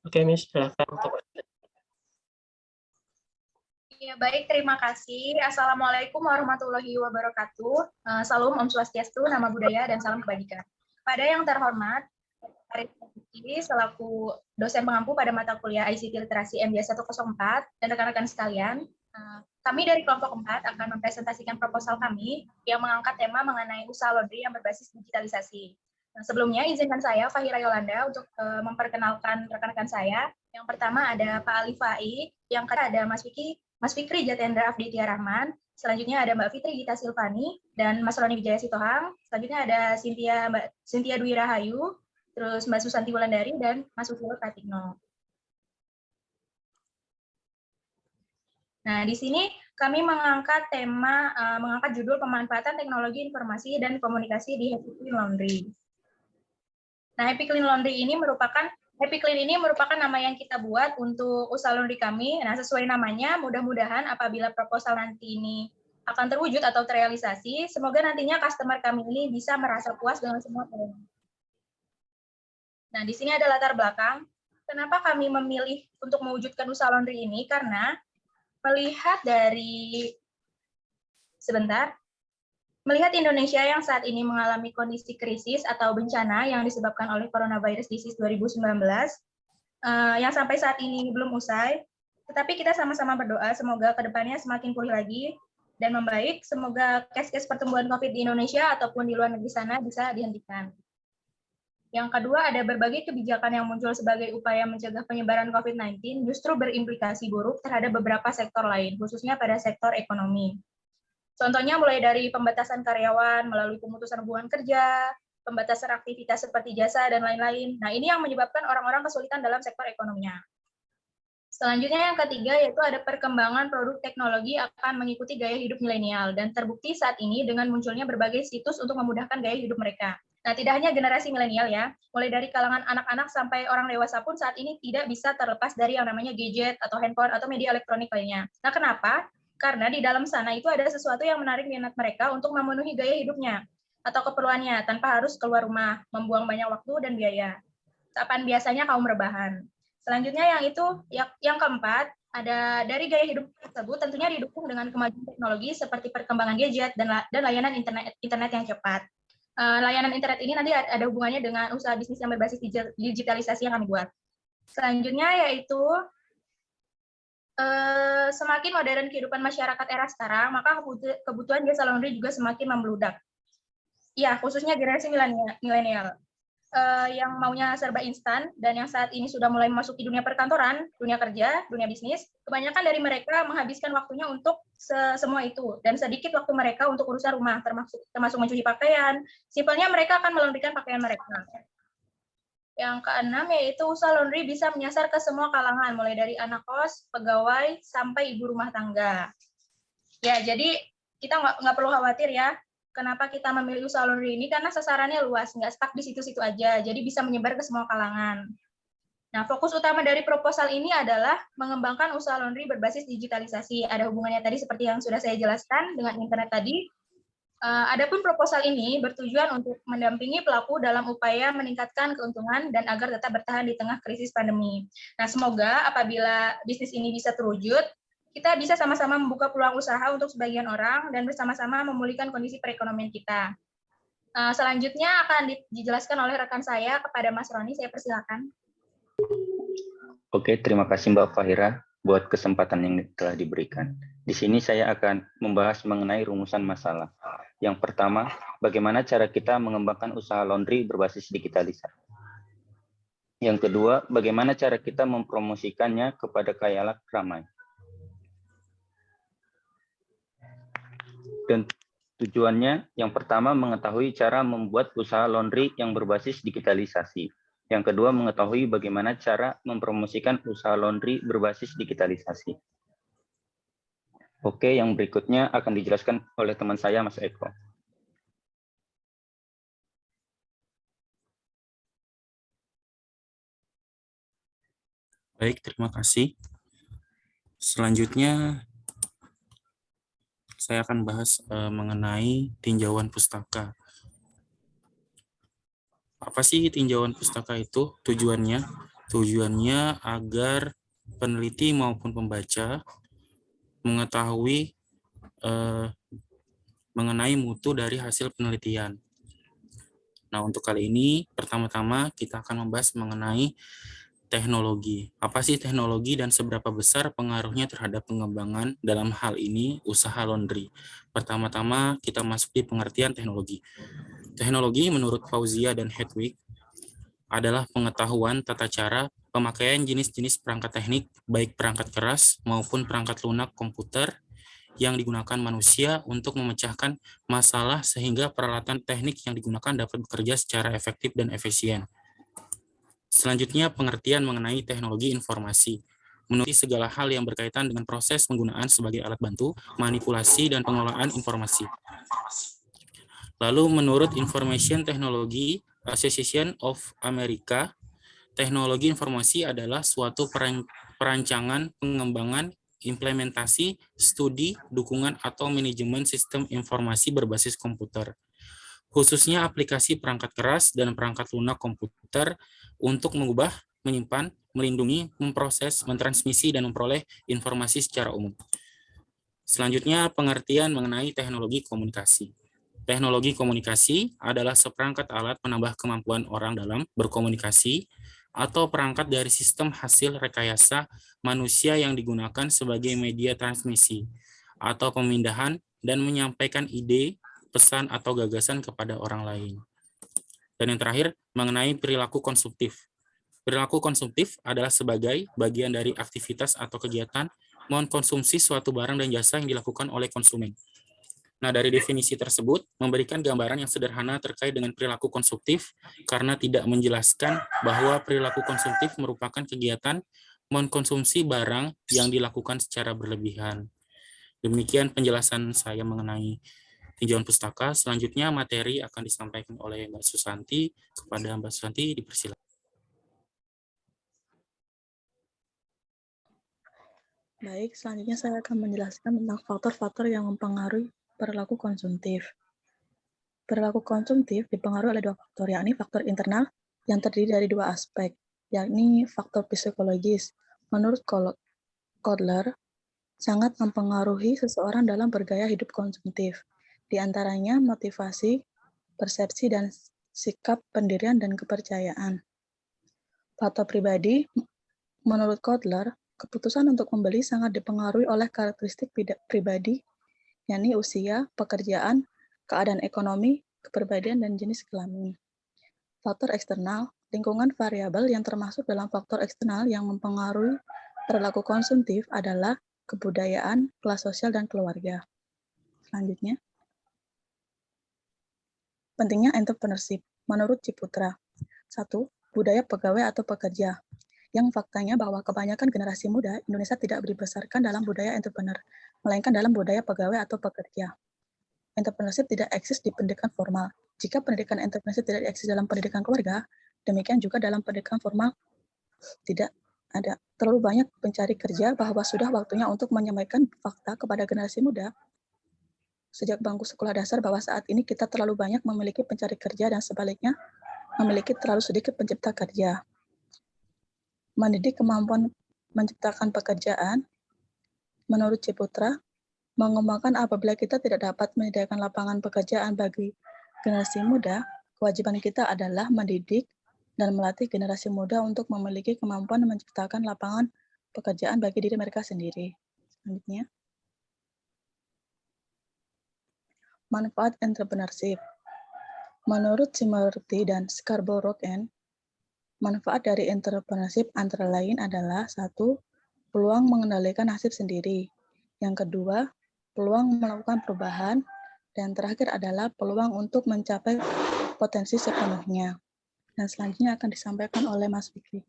Oke, Miss, silakan. Ya, baik, terima kasih. Assalamualaikum warahmatullahi wabarakatuh. Salam Om Swastiastu, Nama Budaya, dan salam kebajikan. Pada yang terhormat, Arif Fitri, selaku dosen pengampu pada mata kuliah ICT Literasi MJ 104, dan rekan-rekan sekalian, kami dari kelompok 4 akan mempresentasikan proposal kami yang mengangkat tema mengenai usaha laundry yang berbasis digitalisasi. Nah, sebelumnya, izinkan saya, Fahira Yolanda, untuk memperkenalkan rekan-rekan saya. Yang pertama ada Pak Ali Fai, yang kedua ada Mas Fikri Jatendra Afditya Rahman, selanjutnya ada Mbak Fitri Gita Silvani, dan Mas Roni Wijaya Sitohang, selanjutnya ada Mbak Cynthia Dwi Rahayu, terus Mbak Susanti Wulandari, dan Mas Susilo Pratikno. Nah, di sini kami mengangkat judul pemanfaatan teknologi informasi dan komunikasi di Happy Clean Laundry. Nah, Happy Clean Laundry ini merupakan nama yang kita buat untuk usaha laundry kami. Nah, sesuai namanya, mudah-mudahan apabila proposal nanti ini akan terwujud atau terrealisasi, semoga nantinya customer kami ini bisa merasa puas dengan semua pelayanan. Nah, di sini ada latar belakang. Kenapa kami memilih untuk mewujudkan usaha laundry ini? Karena melihat Indonesia yang saat ini mengalami kondisi krisis atau bencana yang disebabkan oleh coronavirus disease 2019, yang sampai saat ini belum usai, tetapi kita sama-sama berdoa semoga kedepannya semakin pulih lagi dan membaik, semoga kes-kes pertumbuhan COVID di Indonesia ataupun di luar negeri sana bisa dihentikan. Yang kedua, ada berbagai kebijakan yang muncul sebagai upaya mencegah penyebaran COVID-19 justru berimplikasi buruk terhadap beberapa sektor lain, khususnya pada sektor ekonomi. Contohnya mulai dari pembatasan karyawan melalui pemutusan hubungan kerja, pembatasan aktivitas seperti jasa, dan lain-lain. Nah, ini yang menyebabkan orang-orang kesulitan dalam sektor ekonominya. Selanjutnya yang ketiga yaitu ada perkembangan produk teknologi akan mengikuti gaya hidup milenial, dan terbukti saat ini dengan munculnya berbagai situs untuk memudahkan gaya hidup mereka. Nah, tidak hanya generasi milenial ya, mulai dari kalangan anak-anak sampai orang dewasa pun saat ini tidak bisa terlepas dari yang namanya gadget atau handphone atau media elektronik lainnya. Nah, kenapa? Karena di dalam sana itu ada sesuatu yang menarik minat mereka untuk memenuhi gaya hidupnya atau keperluannya tanpa harus keluar rumah, membuang banyak waktu dan biaya. Kapan biasanya kaum rebahan. Selanjutnya yang keempat, ada dari gaya hidup tersebut tentunya didukung dengan kemajuan teknologi seperti perkembangan gadget dan layanan internet yang cepat. Layanan internet ini nanti ada hubungannya dengan usaha bisnis yang berbasis digitalisasi yang kami buat. Selanjutnya yaitu semakin modern kehidupan masyarakat era sekarang, maka kebutuhan jasa laundry juga semakin membludak. Ya, khususnya generasi milenial yang maunya serba instan dan yang saat ini sudah mulai memasuki dunia perkantoran, dunia kerja, dunia bisnis, kebanyakan dari mereka menghabiskan waktunya untuk semua itu dan sedikit waktu mereka untuk urusan rumah, termasuk mencuci pakaian. Simpelnya mereka akan melaundrykan pakaian mereka. Yang keenam yaitu usaha laundry bisa menyasar ke semua kalangan, mulai dari anak kos, pegawai, sampai ibu rumah tangga. Ya, jadi kita nggak perlu khawatir ya, kenapa kita memilih usaha laundry ini, karena sasarannya luas, nggak stuck di situ-situ aja, jadi bisa menyebar ke semua kalangan. Nah, fokus utama dari proposal ini adalah mengembangkan usaha laundry berbasis digitalisasi. Ada hubungannya tadi seperti yang sudah saya jelaskan dengan internet tadi. Adapun proposal ini bertujuan untuk mendampingi pelaku dalam upaya meningkatkan keuntungan dan agar tetap bertahan di tengah krisis pandemi. Nah, semoga apabila bisnis ini bisa terwujud, kita bisa sama-sama membuka peluang usaha untuk sebagian orang dan bersama-sama memulihkan kondisi perekonomian kita. Selanjutnya akan dijelaskan oleh rekan saya kepada Mas Roni, saya persilakan. Oke, terima kasih Mbak Fahira buat kesempatan yang telah diberikan. Di sini saya akan membahas mengenai rumusan masalah. Yang pertama, bagaimana cara kita mengembangkan usaha laundry berbasis digitalisasi. Yang kedua, bagaimana cara kita mempromosikannya kepada khalayak ramai. Dan tujuannya, yang pertama mengetahui cara membuat usaha laundry yang berbasis digitalisasi. Yang kedua, mengetahui bagaimana cara mempromosikan usaha laundry berbasis digitalisasi. Oke, yang berikutnya akan dijelaskan oleh teman saya, Mas Eko. Baik, terima kasih. Selanjutnya, saya akan bahas mengenai tinjauan pustaka. Apa sih tinjauan pustaka itu? Tujuannya Tujuannya agar peneliti maupun pembaca mengetahui mengenai mutu dari hasil penelitian. Nah, untuk kali ini, pertama-tama kita akan membahas mengenai teknologi. Apa sih teknologi dan seberapa besar pengaruhnya terhadap pengembangan dalam hal ini usaha laundry? Pertama-tama kita masuk di pengertian teknologi. Teknologi menurut Fauzia dan Hedwig adalah pengetahuan tata cara pemakaian jenis-jenis perangkat teknik, baik perangkat keras maupun perangkat lunak komputer yang digunakan manusia untuk memecahkan masalah sehingga peralatan teknik yang digunakan dapat bekerja secara efektif dan efisien. Selanjutnya, pengertian mengenai teknologi informasi. Menurut segala hal yang berkaitan dengan proses penggunaan sebagai alat bantu, manipulasi, dan pengelolaan informasi. Lalu menurut Information Technology Association of America, teknologi informasi adalah suatu perancangan, pengembangan, implementasi, studi, dukungan, atau manajemen sistem informasi berbasis komputer, khususnya aplikasi perangkat keras dan perangkat lunak komputer untuk mengubah, menyimpan, melindungi, memproses, mentransmisi, dan memperoleh informasi secara umum. Selanjutnya, pengertian mengenai teknologi komunikasi. Teknologi komunikasi adalah seperangkat alat penambah kemampuan orang dalam berkomunikasi atau perangkat dari sistem hasil rekayasa manusia yang digunakan sebagai media transmisi atau pemindahan dan menyampaikan ide, pesan, atau gagasan kepada orang lain. Dan yang terakhir, mengenai perilaku konsumtif. Perilaku konsumtif adalah sebagai bagian dari aktivitas atau kegiatan mengkonsumsi suatu barang dan jasa yang dilakukan oleh konsumen. Nah, dari definisi tersebut, memberikan gambaran yang sederhana terkait dengan perilaku konsumtif karena tidak menjelaskan bahwa perilaku konsumtif merupakan kegiatan mengkonsumsi barang yang dilakukan secara berlebihan. Demikian penjelasan saya mengenai tinjauan pustaka. Selanjutnya materi akan disampaikan oleh Mbak Susanti. Kepada Mbak Susanti, dipersilakan. Baik, selanjutnya saya akan menjelaskan tentang faktor-faktor yang mempengaruhi perilaku konsumtif. Perilaku konsumtif dipengaruhi oleh dua faktor, yakni faktor internal yang terdiri dari dua aspek, yakni faktor psikologis. Menurut Kotler, sangat mempengaruhi seseorang dalam bergaya hidup konsumtif. Di antaranya motivasi, persepsi, dan sikap pendirian dan kepercayaan. Faktor pribadi, menurut Kotler, keputusan untuk membeli sangat dipengaruhi oleh karakteristik pribadi, yakni usia, pekerjaan, keadaan ekonomi, kepribadian, dan jenis kelamin. Faktor eksternal, lingkungan variabel yang termasuk dalam faktor eksternal yang mempengaruhi perilaku konsumtif adalah kebudayaan, kelas sosial, dan keluarga. Selanjutnya, pentingnya entrepreneurship. Menurut Ciputra, 1. Budaya pegawai atau pekerja. Yang faktanya bahwa kebanyakan generasi muda Indonesia tidak dibesarkan dalam budaya entrepreneur, melainkan dalam budaya pegawai atau pekerja. Entrepreneurship tidak eksis di pendidikan formal. Jika pendidikan entrepreneurship tidak eksis dalam pendidikan keluarga, demikian juga dalam pendidikan formal tidak ada. Terlalu banyak pencari kerja bahwa sudah waktunya untuk menyampaikan fakta kepada generasi muda sejak bangku sekolah dasar bahwa saat ini kita terlalu banyak memiliki pencari kerja dan sebaliknya memiliki terlalu sedikit pencipta kerja. Mendidik kemampuan menciptakan pekerjaan, menurut Ciputra, mengembangkan apabila kita tidak dapat menyediakan lapangan pekerjaan bagi generasi muda, kewajiban kita adalah mendidik dan melatih generasi muda untuk memiliki kemampuan menciptakan lapangan pekerjaan bagi diri mereka sendiri. Selanjutnya, manfaat entrepreneurship. Menurut Simorti dan Scarborough-Rogan, manfaat dari entrepreneurship antara lain adalah 1. Peluang mengendalikan nasib sendiri. Yang kedua, peluang melakukan perubahan. Dan terakhir adalah peluang untuk mencapai potensi sepenuhnya. Dan selanjutnya akan disampaikan oleh Mas Fikri.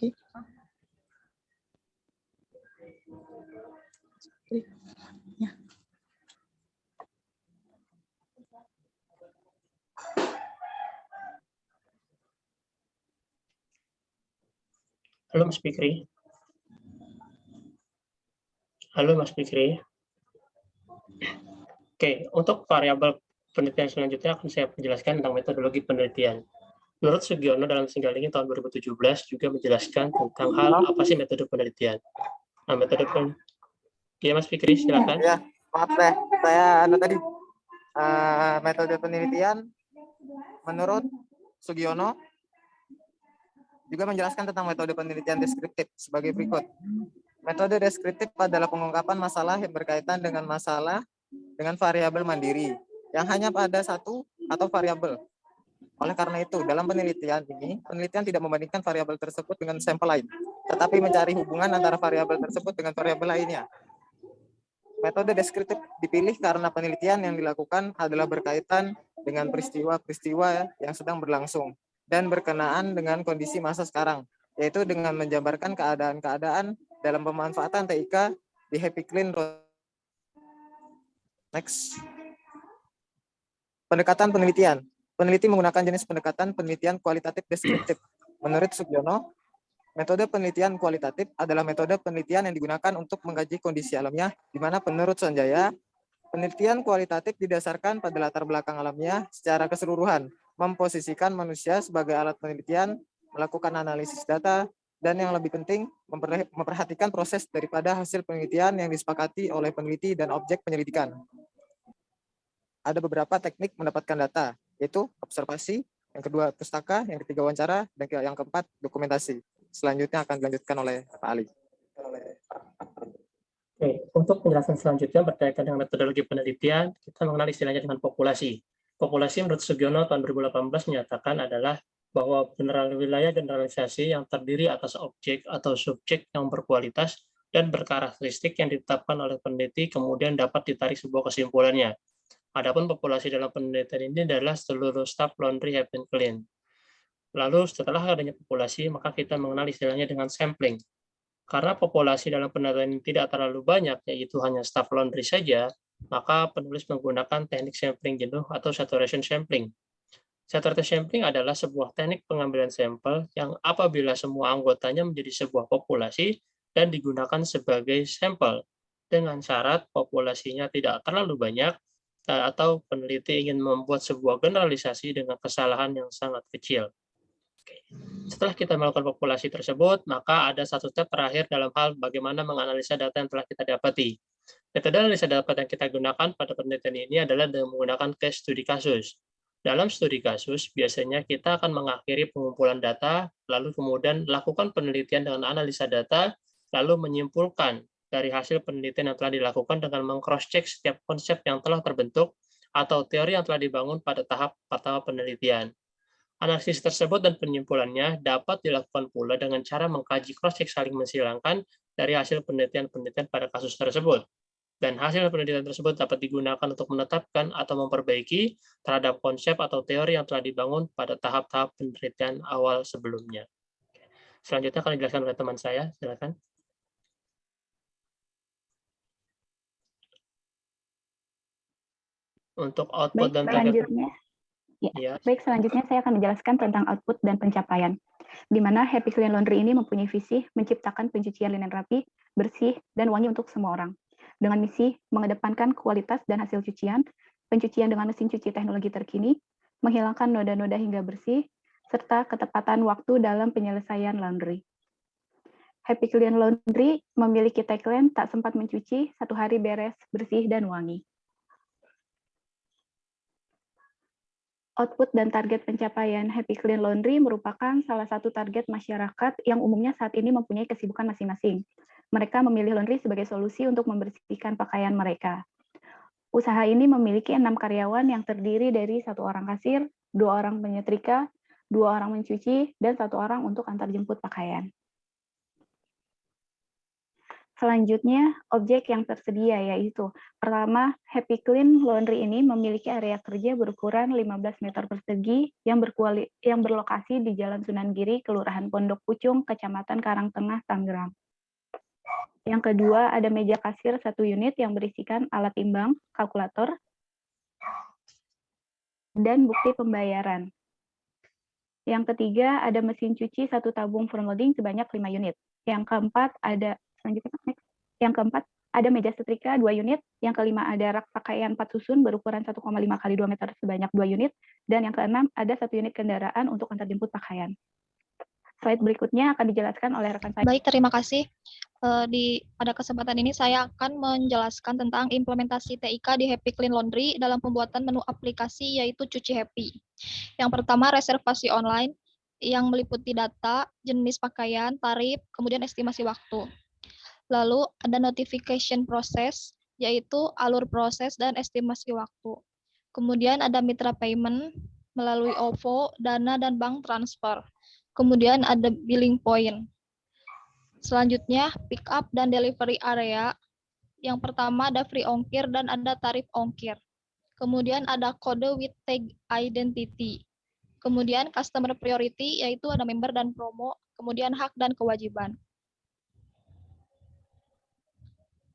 Mas Fikri. Ya. Halo Mas Fikri. Halo Mas Fikri. Oke, untuk variabel penelitian selanjutnya akan saya menjelaskan tentang metodologi penelitian. Menurut Sugiono dalam Singgalingi tahun 2017 juga menjelaskan tentang hal apa sih metode penelitian. Nah, metode penelitian. Ya Mas Fikri, silakan. Ya, maaf deh, saya tadi metode penelitian menurut Sugiono juga menjelaskan tentang metode penelitian deskriptif sebagai berikut. Metode deskriptif adalah pengungkapan masalah yang berkaitan dengan masalah dengan variabel mandiri yang hanya pada satu atau variabel. Oleh karena itu, dalam penelitian ini, penelitian tidak membandingkan variabel tersebut dengan sampel lain, tetapi mencari hubungan antara variabel tersebut dengan variabel lainnya. Metode deskriptif dipilih karena penelitian yang dilakukan adalah berkaitan dengan peristiwa-peristiwa yang sedang berlangsung dan berkenaan dengan kondisi masa sekarang, yaitu dengan menjabarkan keadaan-keadaan dalam pemanfaatan TIK di Happy Clean. Next. Pendekatan penelitian. Peneliti menggunakan jenis pendekatan penelitian kualitatif deskriptif. Menurut Sugiono, metode penelitian kualitatif adalah metode penelitian yang digunakan untuk mengkaji kondisi alamnya, di mana menurut Sanjaya, penelitian kualitatif didasarkan pada latar belakang alamnya secara keseluruhan, memposisikan manusia sebagai alat penelitian, melakukan analisis data, dan yang lebih penting, memperhatikan proses daripada hasil penelitian yang disepakati oleh peneliti dan objek penyelidikan. Ada beberapa teknik mendapatkan data, yaitu observasi, yang kedua pustaka, yang ketiga wawancara, dan yang keempat dokumentasi. Selanjutnya akan dilanjutkan oleh Pak Ali. Oke, untuk penjelasan selanjutnya berkaitan dengan metodologi penelitian, kita mengenal istilahnya dengan populasi. Populasi menurut Sugiono tahun 2018 menyatakan adalah bahwa wilayah generalisasi yang terdiri atas objek atau subjek yang berkualitas dan berkarakteristik yang ditetapkan oleh peneliti kemudian dapat ditarik sebuah kesimpulannya. Adapun populasi dalam penelitian ini adalah seluruh staf laundry have been clean. Lalu setelah adanya populasi, maka kita mengenal istilahnya dengan sampling. Karena populasi dalam penelitian ini tidak terlalu banyak, yaitu hanya staf laundry saja, maka penulis menggunakan teknik sampling jenuh atau saturation sampling. Saturation sampling adalah sebuah teknik pengambilan sampel yang apabila semua anggotanya menjadi sebuah populasi dan digunakan sebagai sampel, dengan syarat populasinya tidak terlalu banyak atau peneliti ingin membuat sebuah generalisasi dengan kesalahan yang sangat kecil. Setelah kita melakukan populasi tersebut, maka ada satu step terakhir dalam hal bagaimana menganalisa data yang telah kita dapati. Metode analisa data yang kita gunakan pada penelitian ini adalah dengan menggunakan case studi kasus. Dalam studi kasus, biasanya kita akan mengakhiri pengumpulan data, lalu kemudian lakukan penelitian dengan analisa data, lalu menyimpulkan dari hasil penelitian yang telah dilakukan dengan meng-cross-check setiap konsep yang telah terbentuk atau teori yang telah dibangun pada tahap pertama penelitian. Analisis tersebut dan penyimpulannya dapat dilakukan pula dengan cara mengkaji cross-check saling mensilangkan dari hasil penelitian-penelitian pada kasus tersebut. Dan hasil penelitian tersebut dapat digunakan untuk menetapkan atau memperbaiki terhadap konsep atau teori yang telah dibangun pada tahap-tahap penelitian awal sebelumnya. Selanjutnya akan dijelaskan oleh teman saya, silakan. Untuk output dan target. Baik, selanjutnya saya akan menjelaskan tentang output dan pencapaian, di mana Happy Clean Laundry ini mempunyai visi menciptakan pencucian linen rapi, bersih, dan wangi untuk semua orang. Dengan misi mengedepankan kualitas dan hasil cucian, pencucian dengan mesin cuci teknologi terkini, menghilangkan noda-noda hingga bersih, serta ketepatan waktu dalam penyelesaian laundry. Happy Clean Laundry memiliki tagline tak sempat mencuci, satu hari beres, bersih, dan wangi. Output dan target pencapaian Happy Clean Laundry merupakan salah satu target masyarakat yang umumnya saat ini mempunyai kesibukan masing-masing. Mereka memilih laundry sebagai solusi untuk membersihkan pakaian mereka. Usaha ini memiliki 6 karyawan yang terdiri dari 1 orang kasir, 2 orang penyetrika, 2 orang mencuci, dan 1 orang untuk antar jemput pakaian. Selanjutnya, objek yang tersedia yaitu pertama, Happy Clean Laundry ini memiliki area kerja berukuran 15 meter persegi yang berlokasi di Jalan Sunan Giri, Kelurahan Pondok Pucung, Kecamatan Karangtengah, Tangerang. Yang kedua, ada meja kasir 1 unit yang berisikan alat timbang, kalkulator, dan bukti pembayaran. Yang ketiga, ada mesin cuci 1 tabung front loading sebanyak 5 unit. Yang keempat, ada meja setrika 2 unit, yang kelima ada rak pakaian 4 susun berukuran 1,5 kali 2 meter sebanyak 2 unit, dan yang keenam ada 1 unit kendaraan untuk antar jemput pakaian. Slide berikutnya akan dijelaskan oleh rekan saya. Baik, terima kasih. Pada kesempatan ini saya akan menjelaskan tentang implementasi TIK di Happy Clean Laundry dalam pembuatan menu aplikasi yaitu Cuci Happy. Yang pertama, reservasi online yang meliputi data, jenis pakaian, tarif, kemudian estimasi waktu. Lalu ada notification proses, yaitu alur proses dan estimasi waktu. Kemudian ada mitra payment melalui OVO, Dana, dan bank transfer. Kemudian ada billing point. Selanjutnya, pick up dan delivery area. Yang pertama ada free ongkir dan ada tarif ongkir. Kemudian ada kode with tag identity. Kemudian customer priority, yaitu ada member dan promo. Kemudian hak dan kewajiban.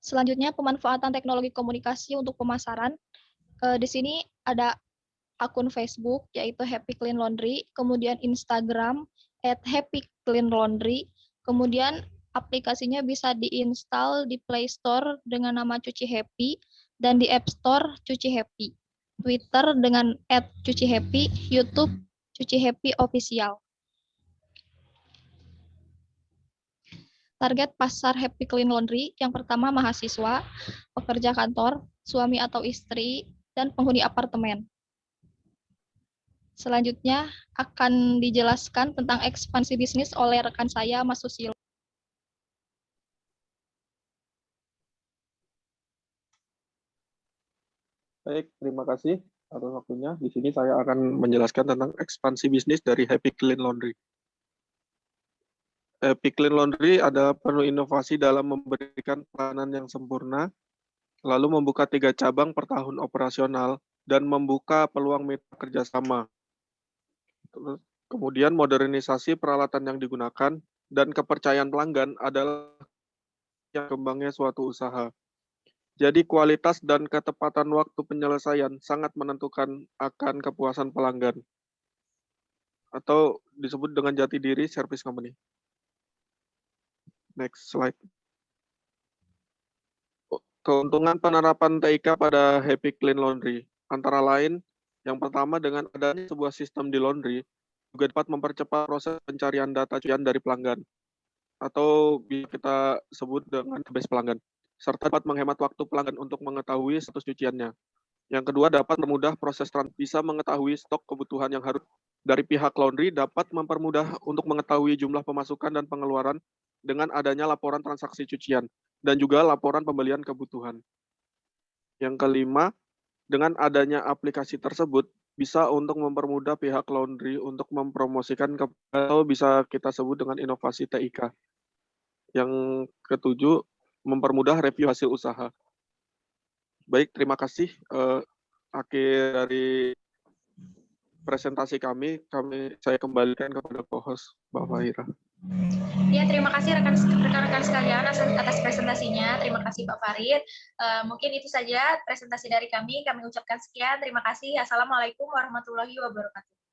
Selanjutnya, pemanfaatan teknologi komunikasi untuk pemasaran. Di sini ada akun Facebook, yaitu Happy Clean Laundry, kemudian Instagram, @happycleanlaundry, kemudian aplikasinya bisa diinstal di Play Store dengan nama Cuci Happy, dan di App Store Cuci Happy, Twitter dengan @cucihappy, YouTube Cuci Happy Official. Target pasar Happy Clean Laundry, yang pertama mahasiswa, pekerja kantor, suami atau istri, dan penghuni apartemen. Selanjutnya akan dijelaskan tentang ekspansi bisnis oleh rekan saya, Mas Susilo. Baik, terima kasih atas waktunya. Di sini saya akan menjelaskan tentang ekspansi bisnis dari Happy Clean Laundry. Happy Clean Laundry ada penuh inovasi dalam memberikan pelayanan yang sempurna, lalu membuka 3 cabang per tahun operasional, dan membuka peluang mitra kerjasama. Kemudian modernisasi peralatan yang digunakan, dan kepercayaan pelanggan adalah yang kembangnya suatu usaha. Jadi kualitas dan ketepatan waktu penyelesaian sangat menentukan akan kepuasan pelanggan. Atau disebut dengan jati diri service company. Next slide. Keuntungan penerapan TIK pada Happy Clean Laundry. Antara lain, yang pertama dengan adanya sebuah sistem di laundry, juga dapat mempercepat proses pencarian data cucian dari pelanggan. Atau bisa kita sebut dengan database pelanggan. Serta dapat menghemat waktu pelanggan untuk mengetahui status cuciannya. Yang kedua, dapat mempermudah proses bisa mengetahui stok kebutuhan yang harus dari pihak laundry, dapat mempermudah untuk mengetahui jumlah pemasukan dan pengeluaran dengan adanya laporan transaksi cucian, dan juga laporan pembelian kebutuhan. Yang kelima, dengan adanya aplikasi tersebut, bisa untuk mempermudah pihak laundry untuk mempromosikan atau bisa kita sebut dengan inovasi TIK. Yang ketujuh, mempermudah review hasil usaha. Baik, terima kasih. Akhir dari presentasi kami saya kembalikan kepada co-host Mbak Fahira. Ya, terima kasih rekan-rekan sekalian atas presentasinya. Terima kasih Pak Farid. Mungkin itu saja presentasi dari kami. Kami ucapkan sekian. Terima kasih. Assalamualaikum warahmatullahi wabarakatuh.